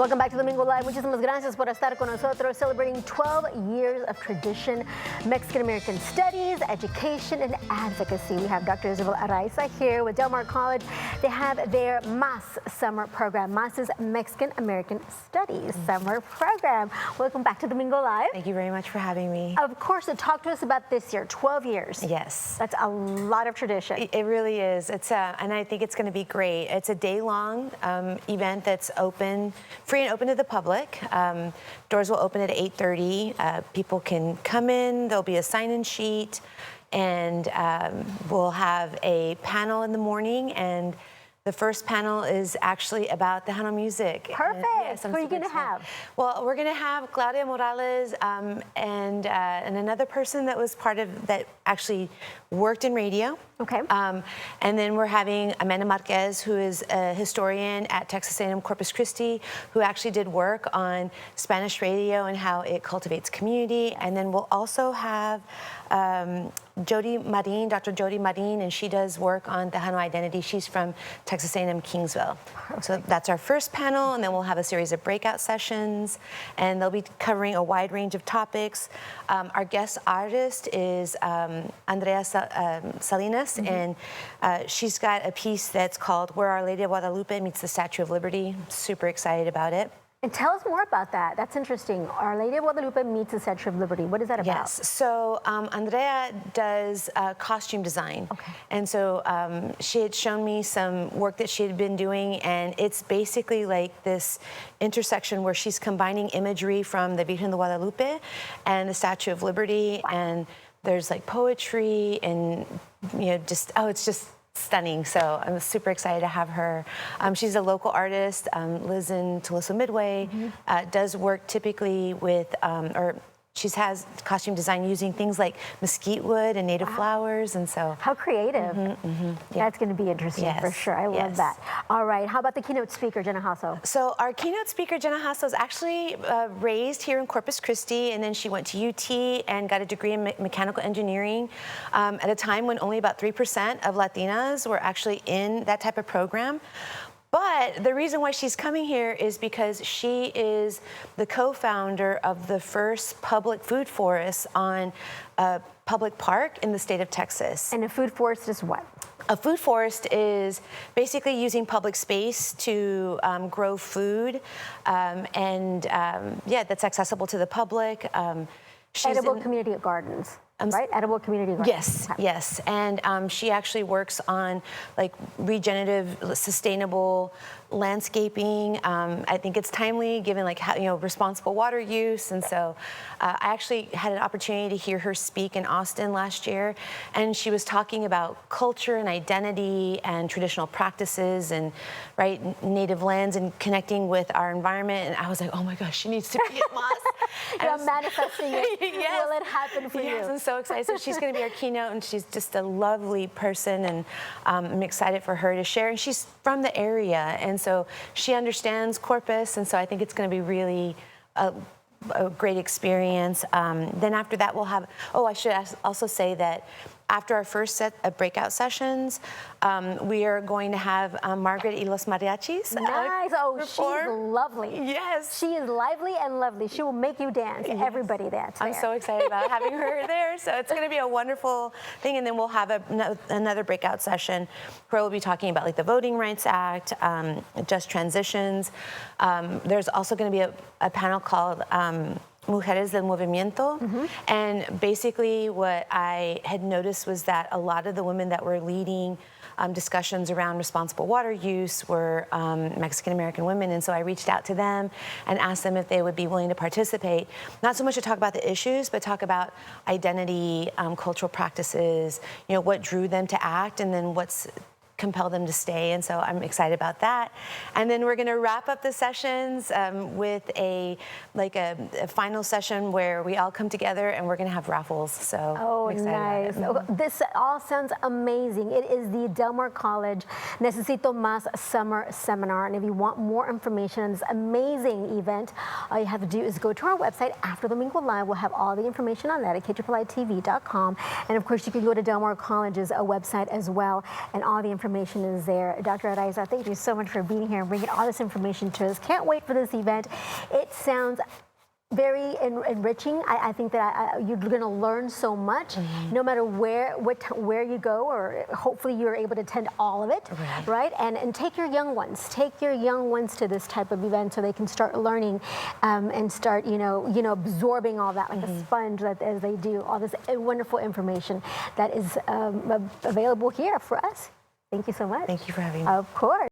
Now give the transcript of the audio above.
Welcome back to Domingo Live. Muchísimas gracias por estar con nosotros, celebrating 12 years of tradition, Mexican-American studies, education, and advocacy. We have Dr. Isabel Araiza here with Del Mar College. They have their M.A.S. summer program. M.A.S. is Mexican-American Studies summer program. Welcome back to Domingo Live. Thank you very much for having me. Of course, talk to us about this year, 12 years. Yes. That's a lot of tradition. It really is. And I think it's going to be great. It's a day-long event that's free and open to the public. Doors will open at 8:30. People can come in. There'll be a sign-in sheet, and we'll have a panel in the morning. And the first panel is actually about Tejano music. Perfect. Yes, who are you going to have? Well, we're going to have Claudia Morales and another person that actually worked in radio. Okay. And then we're having Amanda Marquez, who is a historian at Texas A&M Corpus Christi, who actually did work on Spanish radio and how it cultivates community. And then we'll also have Jody Marin, Dr. Jody Marin, and she does work on Tejano identity. She's from Texas A&M Kingsville. Perfect. So that's our first panel, and then we'll have a series of breakout sessions, and they'll be covering a wide range of topics. Our guest artist is Andrea Salinas, and she's got a piece that's called Where Our Lady of Guadalupe Meets the Statue of Liberty. Super excited about it. And tell us more about that. That's interesting. Our Lady of Guadalupe meets the Statue of Liberty. What is that about? Yes. So Andrea does costume design. Okay. And so she had shown me some work that she had been doing, and it's basically like this intersection where she's combining imagery from the Virgen de Guadalupe and the Statue of Liberty. Wow. And there's like poetry and, it's just stunning. So I'm super excited to have her. She's a local artist, lives in Tuloso Midway, does work typically with, she has costume design using things like mesquite wood and native flowers, and so. How creative. Yeah. That's going to be interesting for sure. I love that. All right, how about the keynote speaker, Jenna Hasso? So our keynote speaker, Jenna Hasso, is actually raised here in Corpus Christi, and then she went to UT and got a degree in mechanical engineering at a time when only about 3% of Latinas were actually in that type of program. But the reason why she's coming here is because she is the co-founder of the first public food forest on a public park in the state of Texas. And a food forest is what? A food forest is basically using public space to grow food, that's accessible to the public. Edible community gardens. Right? Edible community gardens. Yes. And she actually works on like regenerative, sustainable landscaping. I think it's timely given like how, responsible water use. And so I actually had an opportunity to hear her speak in Austin last year. And she was talking about culture and identity and traditional practices and native lands and connecting with our environment. And I was like, oh my gosh, she needs to be at M.A.S. You're manifesting it. Yes. Will it happen for you? Yes, I'm so excited. So she's going to be our keynote, and she's just a lovely person, and I'm excited for her to share. And she's from the area, and so she understands Corpus, and so I think it's going to be really a great experience. Then after that, we'll have, I should also say that after our first set of breakout sessions, we are going to have Margaret y los Mariachis. Nice. She's lovely. Yes. She is lively and lovely. She will make you dance. Yes. Everybody dance there. I'm so excited about having her there. So it's going to be a wonderful thing. And then we'll have another breakout session where we'll be talking about like the Voting Rights Act, just transitions. There's also going to be a panel called Mujeres del Movimiento. And basically what I had noticed was that a lot of the women that were leading discussions around responsible water use were Mexican-American women. And so I reached out to them and asked them if they would be willing to participate, not so much to talk about the issues, but talk about identity, cultural practices, what drew them to act, and then what's compel them to stay. And so I'm excited about that. And then we're going to wrap up the sessions with a final session where we all come together and we're going to have raffles. So I'm excited about it. This all sounds amazing. It is the Del Mar College Necesito Más Summer Seminar. And if you want more information on this amazing event, all you have to do is go to our website after Domingo Live. We'll have all the information on that at KIITV.com. And of course, you can go to Del Mar College's website as well, and all the information information is there. Dr. Araiza, thank you so much for being here and bringing all this information to us. Can't wait for this event. It sounds very enriching. I think that you're going to learn so much, no matter where you go, or hopefully you're able to attend all of it, right? And take your young ones. Take your young ones to this type of event so they can start learning and start, absorbing all that like a sponge, as they do all this wonderful information that is available here for us. Thank you so much. Thank you for having me. Of course.